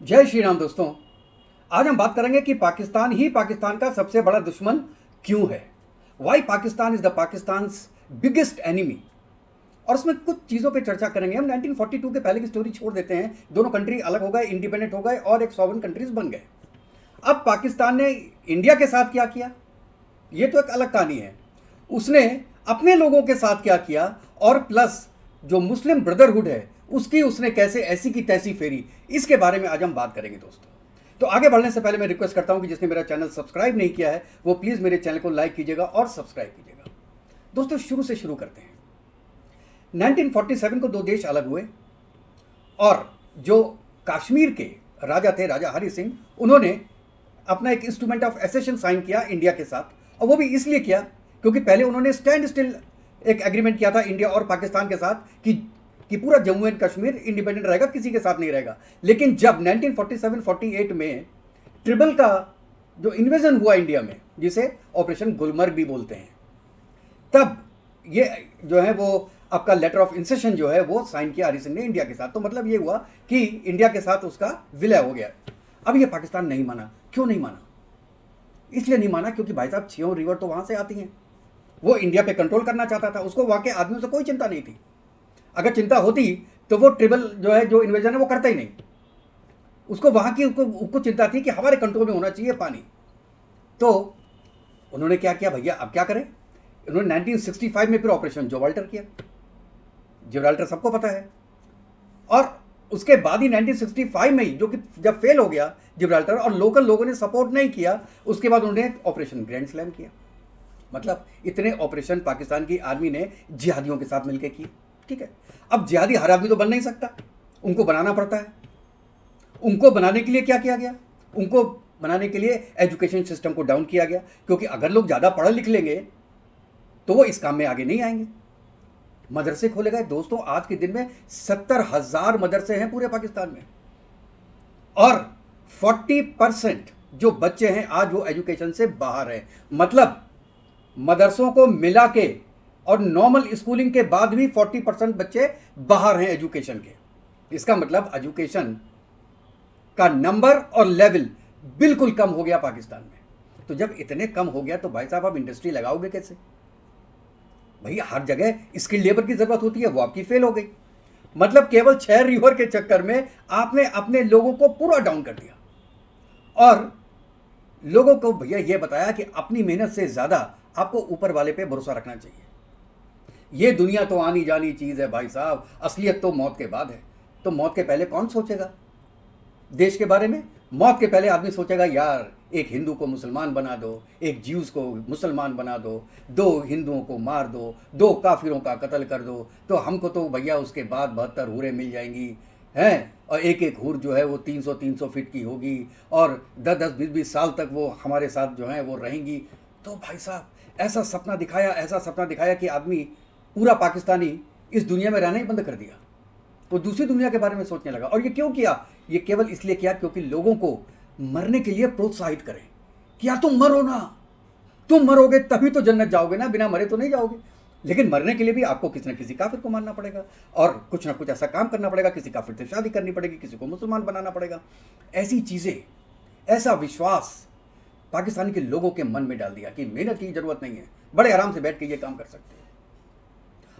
जय श्री राम दोस्तों। आज हम बात करेंगे कि पाकिस्तान ही पाकिस्तान का सबसे बड़ा दुश्मन क्यों है। Why Pakistan is the Pakistan biggest enemy. और उसमें कुछ चीज़ों पे चर्चा करेंगे। हम 1942 के पहले की स्टोरी छोड़ देते हैं। दोनों कंट्री अलग हो गए, इंडिपेंडेंट हो गए और एक सॉवरेन कंट्रीज बन गए। अब पाकिस्तान ने इंडिया के साथ क्या किया, ये तो एक अलग कहानी है। उसने अपने लोगों के साथ क्या किया और प्लस जो मुस्लिम ब्रदरहुड है उसकी उसने कैसे ऐसी की तैसी फेरी, इसके बारे में आज हम बात करेंगे दोस्तों। तो आगे बढ़ने से पहले मैं रिक्वेस्ट करता हूं कि जिसने मेरा चैनल सब्सक्राइब नहीं किया है वो प्लीज़ मेरे चैनल को लाइक कीजिएगा और सब्सक्राइब कीजिएगा। दोस्तों शुरू से शुरू करते हैं। 1947 को दो देश अलग हुए और जो कश्मीर के राजा थे, राजा हरि सिंह, उन्होंने अपना एक इंस्ट्रूमेंट ऑफ एसेशन साइन किया इंडिया के साथ। और वो भी इसलिए किया क्योंकि पहले उन्होंने स्टैंड स्टिल एक एग्रीमेंट किया था इंडिया और पाकिस्तान के साथ कि पूरा जम्मू एंड कश्मीर इंडिपेंडेंट रहेगा, किसी के साथ नहीं रहेगा। लेकिन जब 1947-48 में ट्रिबल का जो इन्वेजन हुआ इंडिया में, जिसे ऑपरेशन गुलमर्ग भी बोलते हैं, तब ये जो है वो आपका लेटर ऑफ इंसेशन जो है वो साइन किया हरि सिंह ने इंडिया के साथ। तो मतलब ये हुआ कि इंडिया के साथ उसका विलय हो गया। अब ये पाकिस्तान नहीं माना। क्यों नहीं माना? इसलिए नहीं माना क्योंकि भाई साहब 6 रिवर तो वहां से आती हैं। वो इंडिया पे कंट्रोल करना चाहता था, उसको वहां के आदमियों से कोई चिंता नहीं थी। अगर चिंता होती तो वो ट्रिबल जो है, जो इन्वेजन है, वो करता ही नहीं। उसको वहां की उसको चिंता थी कि हमारे कंट्रोल में होना चाहिए पानी। तो उन्होंने क्या किया भैया, अब क्या करें? उन्होंने 1965 में फिर ऑपरेशन जिब्राल्टर किया। जिब्राल्टर सबको पता है। और उसके बाद ही 1965 में ही, जो कि जब फेल हो गया जिब्राल्टर और लोकल लोगों ने सपोर्ट नहीं किया, उसके बाद उन्होंने ऑपरेशन ग्रैंड स्लैम किया। मतलब इतने ऑपरेशन पाकिस्तान की आर्मी ने जिहादियों के साथ मिलकर किए। ठीक है, अब जिहादी हर आदमी तो बन नहीं सकता, उनको बनाना पड़ता है। उनको बनाने के लिए क्या किया गया? उनको बनाने के लिए एजुकेशन सिस्टम को डाउन किया गया, क्योंकि अगर लोग ज़्यादा पढ़ लिख लेंगे तो वो इस काम में आगे नहीं आएंगे। मदरसे खोले गए दोस्तों। आज के दिन में 70,000 मदरसे हैं पूरे पाकिस्तान में और 40% जो बच्चे हैं आज वो एजुकेशन से बाहर हैं। मतलब मदरसों को मिला के और नॉर्मल स्कूलिंग के बाद भी 40% बच्चे बाहर हैं एजुकेशन के। इसका मतलब एजुकेशन का नंबर और लेवल बिल्कुल कम हो गया पाकिस्तान में। तो जब इतने कम हो गया तो भाई साहब आप इंडस्ट्री लगाओगे कैसे? भैया हर जगह स्किल लेबर की जरूरत होती है, वो आपकी फेल हो गई। मतलब केवल 6 रिवर के चक्कर में आपने अपने लोगों को पूरा डाउन कर दिया और लोगों को भैया ये बताया कि अपनी मेहनत से ज्यादा आपको ऊपर वाले पे भरोसा रखना चाहिए। ये दुनिया तो आनी जानी चीज है भाई साहब, असलियत तो मौत के बाद है। तो मौत के पहले कौन सोचेगा देश के बारे में? मौत के पहले आदमी सोचेगा यार एक हिंदू को मुसलमान बना दो, एक ज्यूज को मुसलमान बना दो, 2 हिंदुओं को मार दो, 2 काफिरों का कत्ल कर दो, तो हमको तो भैया उसके बाद 72 हूरें मिल जाएंगी हैं। और एक एक हूर जो है वो 300-300 फीट की होगी और 10-10 20-20 साल तक वो हमारे साथ जो है वो रहेंगी। तो भाई साहब ऐसा सपना दिखाया, ऐसा सपना दिखाया कि आदमी पूरा पाकिस्तानी इस दुनिया में रहना ही बंद कर दिया। वो दूसरी दुनिया के बारे में सोचने लगा। और ये क्यों किया? ये केवल इसलिए किया क्योंकि लोगों को मरने के लिए प्रोत्साहित करें कि यार तुम मरो ना, तुम मरोगे तभी तो जन्नत जाओगे ना, बिना मरे तो नहीं जाओगे। लेकिन मरने के लिए भी आपको किसी न किसी काफिर को मारना पड़ेगा और कुछ ना कुछ ऐसा काम करना पड़ेगा, किसी काफिर से शादी करनी पड़ेगी, किसी को मुसलमान बनाना पड़ेगा। ऐसी चीजें, ऐसा विश्वास पाकिस्तान के लोगों के मन में डाल दिया कि मेहनत की जरूरत नहीं है, बड़े आराम से बैठ के ये काम कर सकते हैं।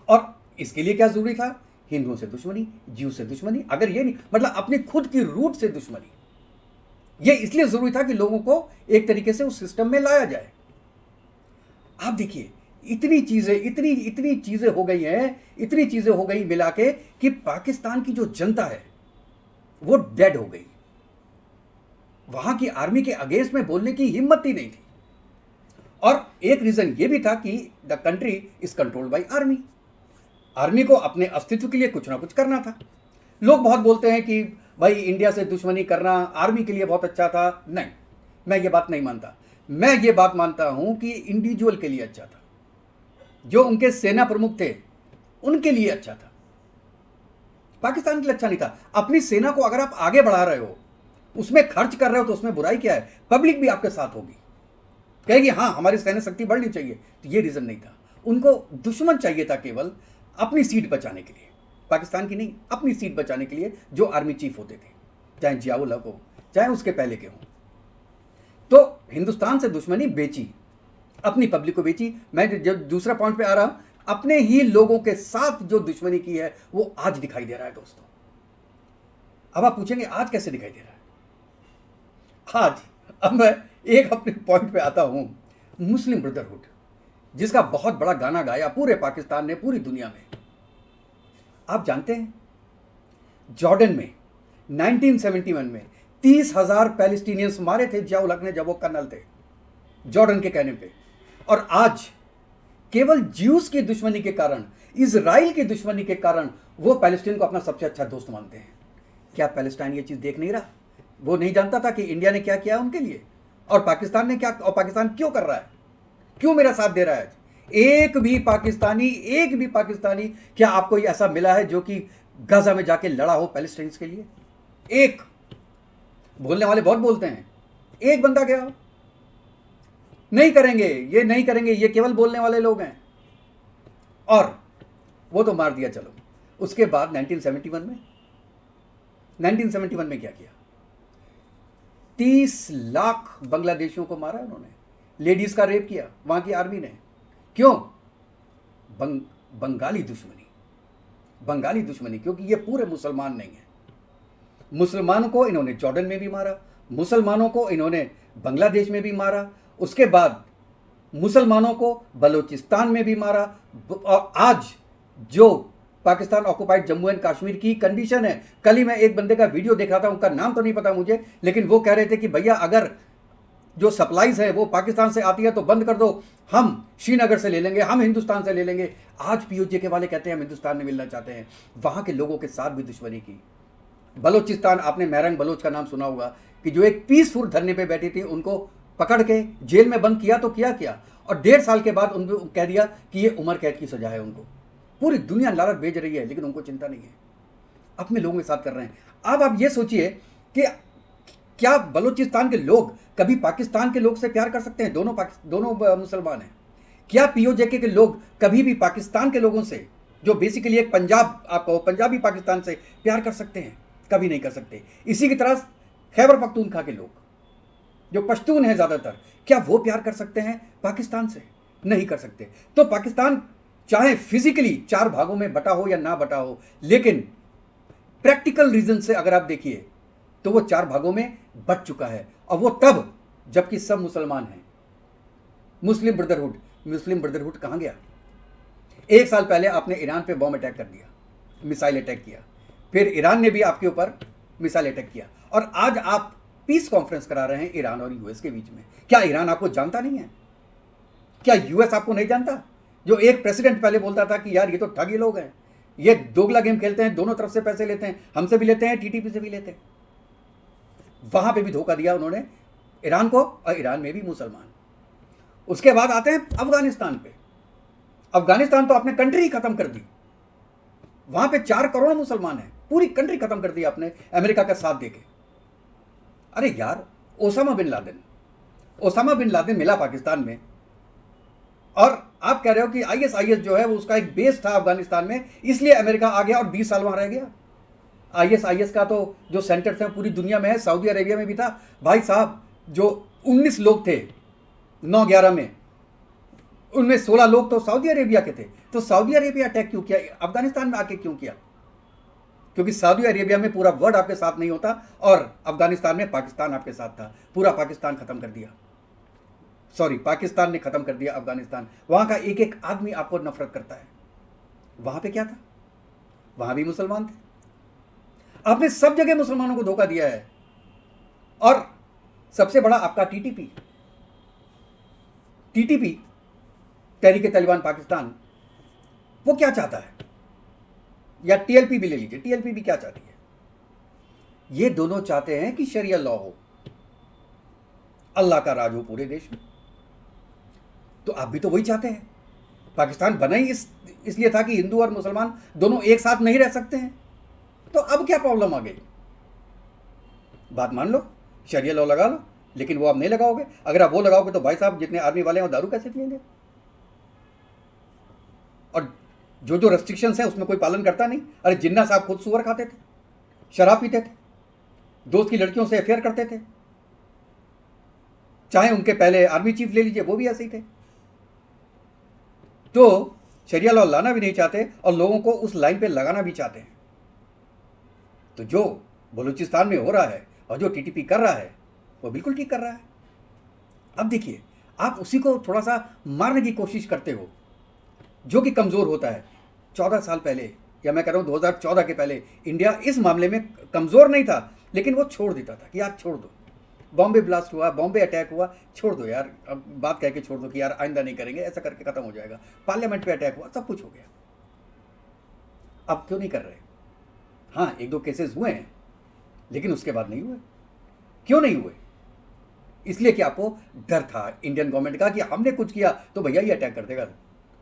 और इसके लिए क्या जरूरी था? हिंदुओं से दुश्मनी, जीव से दुश्मनी। अगर ये नहीं, मतलब अपनी खुद की रूट से दुश्मनी। ये इसलिए जरूरी था कि लोगों को एक तरीके से उस सिस्टम में लाया जाए। आप देखिए इतनी चीजें हो गई हैं, इतनी चीजें हो गई मिला के कि पाकिस्तान की जो जनता है वो डेड हो गई। वहां की आर्मी के अगेंस्ट में बोलने की हिम्मत ही नहीं थी। और एक रीजन ये भी था कि the country is controlled by army. Army को अपने अस्तित्व के लिए कुछ ना कुछ करना था। लोग बहुत बोलते हैं कि भाई इंडिया से दुश्मनी करना आर्मी के लिए बहुत अच्छा था। नहीं, मैं ये बात नहीं मानता। मैं ये बात मानता हूं कि इंडिविजुअल के लिए अच्छा था। जो उनके सेना प्रमुख थे उनके लिए अच्छा था, पाकिस्तान के लिए अच्छा नहीं था। अपनी सेना को अगर आप आगे बढ़ा रहे हो, उसमें खर्च कर रहे हो, तो उसमें बुराई क्या है? पब्लिक भी आपके साथ होगी, कहेगी हाँ हमारी सैन्य शक्ति बढ़नी चाहिए। तो ये रीजन नहीं था। उनको दुश्मन चाहिए था केवल अपनी सीट बचाने के लिए, पाकिस्तान की नहीं, अपनी सीट बचाने के लिए जो आर्मी चीफ होते थे। चाहे जियाउल हक हो, चाहे उसके पहले के हों। तो हिंदुस्तान से दुश्मनी बेची, अपनी पब्लिक को बेची। मैं जब दूसरा पॉइंट पे आ रहा हूं, अपने ही लोगों के साथ जो दुश्मनी की है वो आज दिखाई दे रहा है दोस्तों। अब आप पूछेंगे आज कैसे दिखाई दे रहा है? आज अब मैं एक अपने पॉइंट पे आता हूं, मुस्लिम ब्रदरहुड, जिसका बहुत बड़ा गाना गाया पूरे पाकिस्तान ने, पूरी दुनिया में। आप जानते हैं जॉर्डन में 1971 में 30,000 पैलेस्टीनियंस मारे थे जियाउल हक ने जब वो कर्नल थे, जॉर्डन के कहने पे। और आज केवल ज्यूस की दुश्मनी के कारण, इजराइल की दुश्मनी के कारण वो पैलेस्टीन को अपना सबसे अच्छा दोस्त मानते हैं। क्या पैलेस्टाइन ये चीज देख नहीं रहा? वो नहीं जानता था कि इंडिया ने क्या किया उनके लिए, और पाकिस्तान ने क्या, और पाकिस्तान क्यों कर रहा है, क्यों मेरा साथ दे रहा है? एक भी पाकिस्तानी क्या आपको ये ऐसा मिला है जो कि गाजा में जाके लड़ा हो पैलेस्टाइंस के लिए? एक, बोलने वाले बहुत बोलते हैं, एक बंदा गया हो? नहीं करेंगे, ये नहीं करेंगे, ये केवल बोलने वाले लोग हैं। और वो तो मार दिया। चलो, उसके बाद 1971 में क्या किया? 30 लाख बांग्लादेशियों को मारा उन्होंने, लेडीज का रेप किया वहां की आर्मी ने। क्यों? बंगाली दुश्मनी, क्योंकि ये पूरे मुसलमान नहीं है। मुसलमानों को इन्होंने जॉर्डन में भी मारा, मुसलमानों को इन्होंने बांग्लादेश में भी मारा, उसके बाद मुसलमानों को बलूचिस्तान में भी मारा। और आज जो पाकिस्तान ऑक्युपाइड जम्मू एंड कश्मीर की कंडीशन है, कल ही मैं एक बंदे का वीडियो देख रहा था, उनका नाम तो नहीं पता मुझे, लेकिन वो कह रहे थे कि भैया अगर जो सप्लाईज है वो पाकिस्तान से आती है तो बंद कर दो, हम श्रीनगर से ले लेंगे, हम हिंदुस्तान से ले लेंगे। आज पीओजे के वाले कहते हैं हम हिंदुस्तान में मिलना चाहते हैं। वहां के लोगों के साथ भी दुश्मनी की। बलूचिस्तान, आपने महरंग बलोच का नाम सुना होगा, कि जो एक पीसफुल धरने पे बैठी थी, उनको पकड़ के जेल में बंद किया तो क्या, और 1.5 साल के बाद उनको कह दिया कि ये उम्र कैद की सजा है उनको। पूरी दुनिया लालच भेज रही है, लेकिन उनको चिंता नहीं है, अपने लोगों के साथ कर रहे हैं। अब आप ये सोचिए कि क्या बलूचिस्तान के लोग कभी पाकिस्तान के लोग से प्यार कर सकते हैं? दोनों मुसलमान हैं। क्या पीओजेके के लोग कभी भी पाकिस्तान के लोगों से, जो बेसिकली एक पंजाबी पाकिस्तान से प्यार कर सकते हैं? कभी नहीं कर सकते। इसी की तरह खैबर पख्तूनख्वा के लोग, जो पश्तून हैं ज़्यादातर, क्या वो प्यार कर सकते हैं पाकिस्तान से? नहीं कर सकते। तो पाकिस्तान चाहे फिजिकली 4 भागों में बटा हो या ना बटा हो, लेकिन प्रैक्टिकल रीजन से अगर आप देखिए तो वो 4 भागों में बट चुका है, और वो तब जबकि सब मुसलमान हैं। मुस्लिम ब्रदरहुड कहां गया? 1 साल पहले आपने ईरान पे बॉम्ब अटैक कर दिया, मिसाइल अटैक किया, फिर ईरान ने भी आपके ऊपर मिसाइल अटैक किया, और आज आप पीस कॉन्फ्रेंस करा रहे हैं ईरान और यूएस के बीच में। क्या ईरान आपको जानता नहीं है? क्या यूएस आपको नहीं जानता? जो एक प्रेसिडेंट पहले बोलता था कि यार ये तो ठगी लोग हैं, ये दोगला गेम खेलते हैं, दोनों तरफ से पैसे लेते हैं, हमसे भी लेते हैं, टीटीपी से भी लेते हैं। वहां पे भी धोखा दिया उन्होंने ईरान को, और ईरान में भी मुसलमान। उसके बाद आते हैं अफगानिस्तान पे। अफगानिस्तान तो आपने कंट्री ही खत्म कर दी, वहां पे 4 करोड़ मुसलमान हैं, पूरी कंट्री खत्म कर दी आपने अमेरिका का साथ देके। अरे यार, ओसामा बिन लादेन मिला पाकिस्तान में, और आप कह रहे हो कि आईएस जो है वो उसका एक बेस था अफगानिस्तान में, इसलिए अमेरिका आ गया और 20 साल वहां रह गया। आईएस का तो जो सेंटर थे पूरी दुनिया में है, सऊदी अरेबिया में भी था। भाई साहब, जो 19 लोग थे 9/11 में, उनमें 16 लोग तो सऊदी अरेबिया के थे। तो सऊदी अरेबिया अटैक क्यों किया? अफगानिस्तान में आके क्यों किया? क्योंकि सऊदी अरेबिया में पूरा वर्ल्ड आपके साथ नहीं होता, और अफगानिस्तान में पाकिस्तान आपके साथ था। पूरा पाकिस्तान खत्म कर दिया, पाकिस्तान ने खत्म कर दिया अफगानिस्तान। वहां का एक एक आदमी आपको नफरत करता है। वहां पे क्या था? वहां भी मुसलमान थे। आपने सब जगह मुसलमानों को धोखा दिया है। और सबसे बड़ा आपका टीटीपी, तहरीक तालिबान पाकिस्तान, वो क्या चाहता है? या टीएलपी भी ले लीजिए, टीएलपी भी क्या चाहती है? ये दोनों चाहते हैं कि शरिया लॉ हो, अल्लाह का राज हो पूरे देश में। तो आप भी तो वही चाहते हैं। पाकिस्तान बना ही इसलिए था कि हिंदू और मुसलमान दोनों एक साथ नहीं रह सकते हैं। तो अब क्या प्रॉब्लम आ गई? बात मान लो, शरिया लॉ लगा लो, लेकिन वो आप नहीं लगाओगे। अगर आप वो लगाओगे तो भाई साहब जितने आर्मी वाले हैं वो दारू कैसे पिएंगे? और जो रेस्ट्रिक्शंस है उसमें कोई पालन करता नहीं। अरे जिन्ना साहब खुद सुअर खाते थे, शराब पीते थे, दोस्त की लड़कियों से अफेयर करते थे, चाहे उनके पहले आर्मी चीफ ले लीजिए, वो भी ऐसे ही थे। तो शरिया लॉ लाना भी नहीं चाहते और लोगों को उस लाइन पे लगाना भी चाहते हैं। तो जो बलूचिस्तान में हो रहा है और जो टीटीपी कर रहा है वो बिल्कुल ठीक कर रहा है। अब देखिए, आप उसी को थोड़ा सा मारने की कोशिश करते हो जो कि कमज़ोर होता है। 14 साल पहले, या मैं कह रहा हूँ 2014 के पहले, इंडिया इस मामले में कमज़ोर नहीं था, लेकिन वो छोड़ देता था कि यार छोड़ दो, बॉम्बे ब्लास्ट हुआ, बॉम्बे अटैक हुआ, छोड़ दो यार, अब बात कह के छोड़ दो कि यार आइंदा नहीं करेंगे, ऐसा करके ख़त्म हो जाएगा। पार्लियामेंट पे अटैक हुआ, सब कुछ हो गया। अब क्यों नहीं कर रहे? हाँ, एक दो केसेस हुए हैं, लेकिन उसके बाद नहीं हुए। क्यों नहीं हुए? इसलिए कि आपको डर था इंडियन गवर्नमेंट का कि हमने कुछ किया तो भैया ये अटैक कर देगा।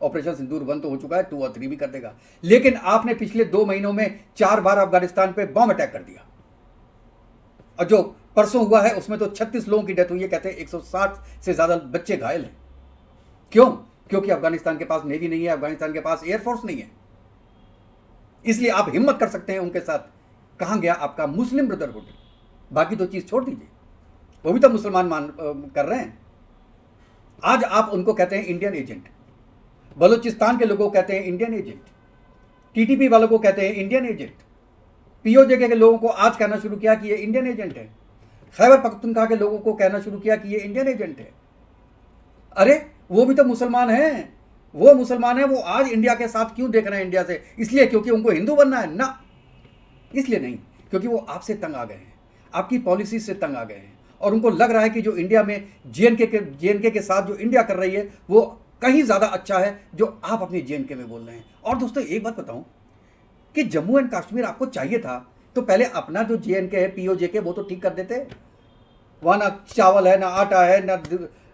ऑपरेशन सिंदूर 1 तो हो चुका है, 2 और 3 भी कर देगा। लेकिन आपने पिछले 2 महीनों में 4 बार अफगानिस्तान पे बॉम्ब अटैक कर दिया, और जो परसों हुआ है उसमें तो 36 लोगों की डेथ हुई है, कहते हैं 160 से ज़्यादा बच्चे घायल हैं। क्यों? क्योंकि अफगानिस्तान के पास नेवी नहीं है, अफगानिस्तान के पास एयरफोर्स नहीं है। इसलिए आप हिम्मत कर सकते हैं उनके साथ। कहाँ गया आपका मुस्लिम ब्रदरहुड? बाकी तो चीज़ छोड़ दीजिए, वो भी तो मुसलमान कर रहे हैं। आज आप उनको कहते हैं इंडियन एजेंट, बलूचिस्तान के लोगों को कहते हैं इंडियन एजेंट, टीटीपी वालों को कहते हैं इंडियन एजेंट, पीओजे के लोगों को आज कहना शुरू किया कि ये इंडियन एजेंट है, खैबर पख्तूनख्वा के लोगों को कहना शुरू किया कि ये इंडियन एजेंट है। अरे वो भी तो मुसलमान हैं, वो मुसलमान हैं, वो आज इंडिया के साथ क्यों देख रहे हैं इंडिया से? इसलिए क्योंकि उनको हिंदू बनना है ना, इसलिए नहीं, क्योंकि वो आपसे तंग आ गए हैं, आपकी पॉलिसी से तंग आ गए हैं, और उनको लग रहा है कि जो इंडिया में जेएनके के साथ जो इंडिया कर रही है वो कहीं ज़्यादा अच्छा है जो आप अपनी जेएनके में बोल रहे हैं। और दोस्तों एक बात बताऊं कि जम्मू एंड कश्मीर आपको चाहिए था तो पहले अपना जो जेएनके है, पीओजे के, वो तो ठीक कर देते। वहाँ ना चावल है, ना आटा है,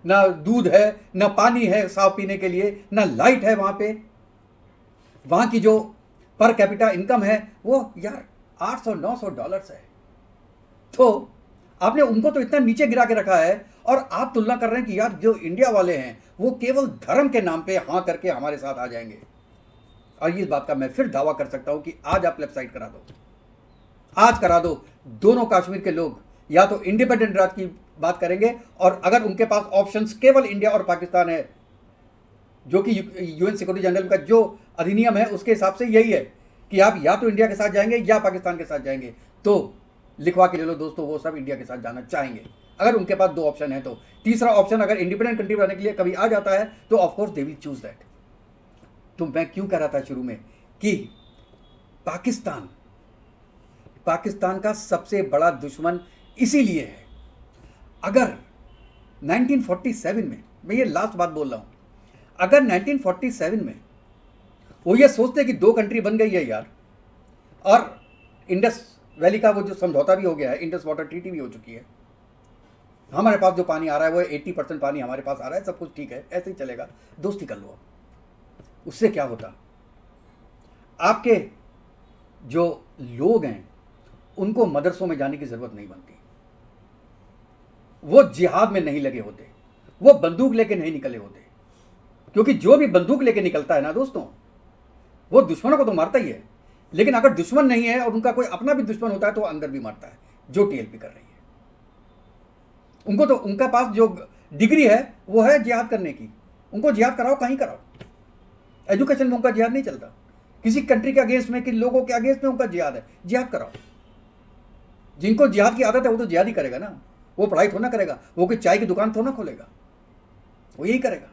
ना दूध है, ना पानी है साफ पीने के लिए, ना लाइट है वहाँ पे। वहाँ की जो पर कैपिटा इनकम है वो यार $800-900 है। तो आपने उनको तो इतना नीचे गिरा के रखा है, और आप तुलना कर रहे हैं कि यार जो इंडिया वाले हैं वो केवल धर्म के नाम पे हाँ करके हमारे साथ आ जाएंगे। और इस बात का मैं फिर दावा कर सकता हूं कि आज आप लेफ्ट साइड करा दो, आज करा दो। दोनों कश्मीर के लोग या तो इंडिपेंडेंट राज्य की बात करेंगे, और अगर उनके पास ऑप्शंस केवल इंडिया और पाकिस्तान है, जो कि यूएन सिक्योरिटी जनरल का जो अधिनियम है उसके हिसाब से यही है कि आप या तो इंडिया के साथ जाएंगे या पाकिस्तान के साथ जाएंगे, तो लिखवा के ले लो दोस्तों, वो सब इंडिया के साथ जाना चाहेंगे अगर उनके पास 2 ऑप्शन है। तो तीसरा ऑप्शन अगर इंडिपेंडेंट कंट्री बनने के लिए कभी आ जाता है तो of course they will choose that. तो मैं क्यों कह रहा था शुरू में कि पाकिस्तान का सबसे बड़ा दुश्मन इसीलिए है। अगर 1947 में, मैं ये लास्ट बात बोल रहा हूं, अगर 1947 में वो ये सोचते कि 2 कंट्री बन गई है यार, और इंडस वैली का वो जो समझौता भी हो गया है, इंडस वाटर ट्रीटी भी हो चुकी है, हमारे पास जो पानी आ रहा है वो 80% पानी हमारे पास आ रहा है, सब कुछ ठीक है, ऐसे ही चलेगा, दोस्ती कर लो। उससे क्या होता? आपके जो लोग हैं उनको मदरसों में जाने की जरूरत नहीं बनती, वो जिहाद में नहीं लगे होते, वो बंदूक लेके नहीं निकले होते, क्योंकि जो भी बंदूक लेके निकलता है ना दोस्तों, वो दुश्मनों को तो मारता ही है, लेकिन अगर दुश्मन नहीं है और उनका कोई अपना भी दुश्मन होता है तो अंदर भी मारता है, जो टीएलपी कर रही है। उनको तो उनका पास जो डिग्री है वो है जिहाद करने की, उनको जिहाद कराओ, कहीं कराओ। एजुकेशन में उनका जिहाद नहीं चलता, किसी कंट्री के अगेंस्ट में, कि लोगों के अगेंस्ट में उनका जिहाद है, जिहाद कराओ। जिनको जिहाद की आदत है वो तो जिहाद ही करेगा ना, वो पढ़ाई थोड़ा ना करेगा, वो कोई चाय की दुकान थोड़ा ना खोलेगा, वो यही करेगा।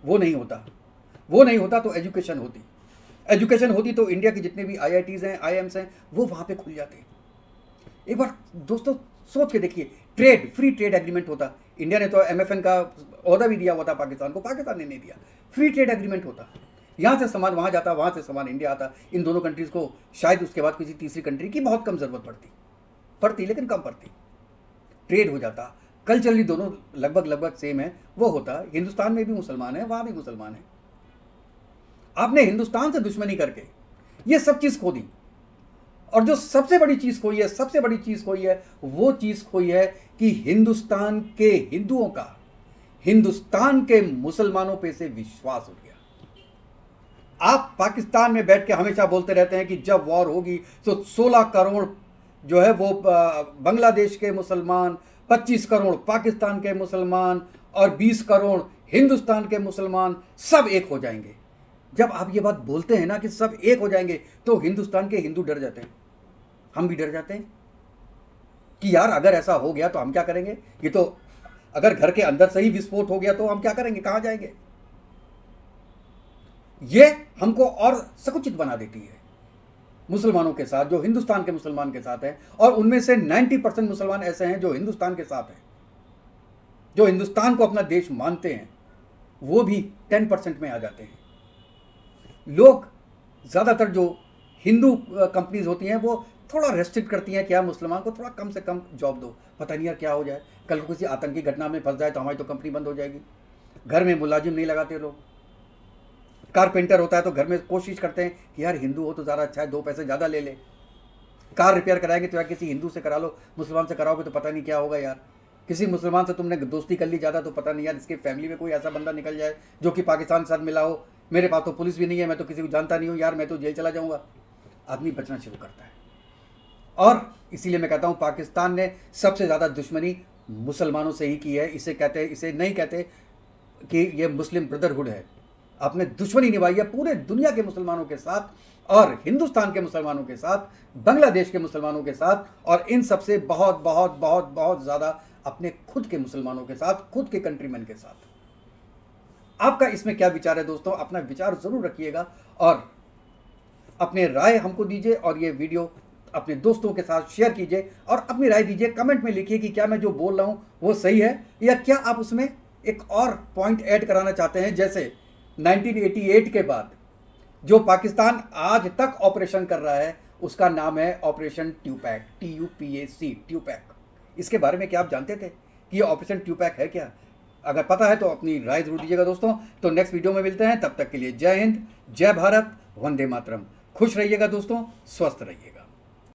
वो नहीं होता तो एजुकेशन होती तो इंडिया की जितने भी आईआईटीज हैं, आईएम्स हैं, वो वहाँ पे खुल जाते। एक बार दोस्तों सोच के देखिए, फ्री ट्रेड एग्रीमेंट होता, इंडिया ने तो एमएफएन का ओहदा भी दिया हुआ था पाकिस्तान को, पाकिस्तान ने नहीं दिया, फ्री ट्रेड एग्रीमेंट होता, यहाँ से सामान वहाँ जाता, वहाँ से सामान इंडिया आता। इन दोनों कंट्रीज़ को शायद उसके बाद किसी तीसरी कंट्री की बहुत कम ज़रूरत पड़ती, लेकिन कम पड़ती, ट्रेड हो जाता। कल्चरली दोनों लगभग सेम है, वो होता। हिंदुस्तान में भी मुसलमान है, वहाँ भी मुसलमान है। आपने हिंदुस्तान से दुश्मनी करके ये सब चीज़ खो दी, और जो सबसे बड़ी चीज़ खोई है वो चीज़ खोई है कि हिंदुस्तान के हिंदुओं का हिंदुस्तान के मुसलमानों पे से विश्वास उठ गया। आप पाकिस्तान में बैठ के हमेशा बोलते रहते हैं कि जब वॉर होगी तो 16 करोड़ जो है वो बांग्लादेश के मुसलमान, 25 करोड़ पाकिस्तान के मुसलमान और 20 करोड़ हिंदुस्तान के मुसलमान सब एक हो जाएंगे। जब आप ये बात बोलते हैं ना कि सब एक हो जाएंगे, तो हिंदुस्तान के हिंदू डर जाते हैं, हम भी डर जाते हैं कि यार अगर ऐसा हो गया तो हम क्या करेंगे। ये तो अगर घर के अंदर से ही विस्फोट हो गया तो हम क्या करेंगे, कहां जाएंगे। ये हमको और संकुचित बना देती है मुसलमानों के साथ, जो हिंदुस्तान के मुसलमान के साथ हैं। और उनमें से 90% मुसलमान ऐसे हैं जो हिंदुस्तान के साथ हैं, जो हिंदुस्तान को अपना देश मानते हैं, वो भी 10% में आ जाते हैं। लोग ज़्यादातर जो हिंदू कंपनीज होती हैं वो थोड़ा रेस्ट्रिक्ट करती हैं कि यार मुसलमान को थोड़ा कम से कम जॉब दो, पता नहीं यार क्या हो जाए, कल को किसी आतंकी घटना में फंस जाए तो हमारी तो कंपनी बंद हो जाएगी। घर में मुलाजिम नहीं लगाते लोग। कारपेंटर होता है तो घर में कोशिश करते हैं कि यार हिंदू हो तो ज़्यादा अच्छा है, 2 पैसे ज़्यादा ले ले। कार रिपेयर कराएंगे तो यार किसी हिंदू से करा लो, मुसलमान से कराओगे तो पता नहीं क्या होगा यार। किसी मुसलमान से तुमने दोस्ती कर ली ज़्यादा तो पता नहीं यार इसकी फैमिली में कोई ऐसा बंदा निकल जाए जो कि पाकिस्तान के साथ मिला हो, मेरे पास तो पुलिस भी नहीं है, मैं तो किसी को जानता नहीं हूँ यार, मैं तो जेल चला जाऊँगा। आदमी बचना शुरू करता है। और इसीलिए मैं कहता हूँ पाकिस्तान ने सबसे ज़्यादा दुश्मनी मुसलमानों से ही की है। इसे कहते, इसे नहीं कहते कि ये मुस्लिम ब्रदरहुड है। आपने दुश्मनी निभाई है पूरे दुनिया के मुसलमानों के साथ और हिंदुस्तान के मुसलमानों के साथ, बांग्लादेश के मुसलमानों के साथ, और इन सबसे बहुत बहुत बहुत बहुत ज़्यादा अपने खुद के मुसलमानों के साथ, खुद के कंट्रीमैन के साथ। आपका इसमें क्या विचार है दोस्तों? अपना विचार ज़रूर रखिएगा और अपने राय हमको दीजिए, और ये वीडियो अपने दोस्तों के साथ शेयर कीजिए और अपनी राय दीजिए। कमेंट में लिखिए कि क्या मैं जो बोल रहा हूँ वो सही है, या क्या आप उसमें एक और पॉइंट ऐड कराना चाहते हैं। जैसे 1988 के बाद जो पाकिस्तान आज तक ऑपरेशन कर रहा है उसका नाम है ऑपरेशन ट्यूपैक, TUPAC, ट्यूपैक। इसके बारे में क्या आप जानते थे कि ये ऑपरेशन ट्यूपैक है क्या? अगर पता है तो अपनी राय जरूर दीजिएगा दोस्तों। तो नेक्स्ट वीडियो में मिलते हैं, तब तक के लिए जय हिंद, जय भारत, वंदे मातरम। खुश रहिएगा दोस्तों, स्वस्थ रहिएगा।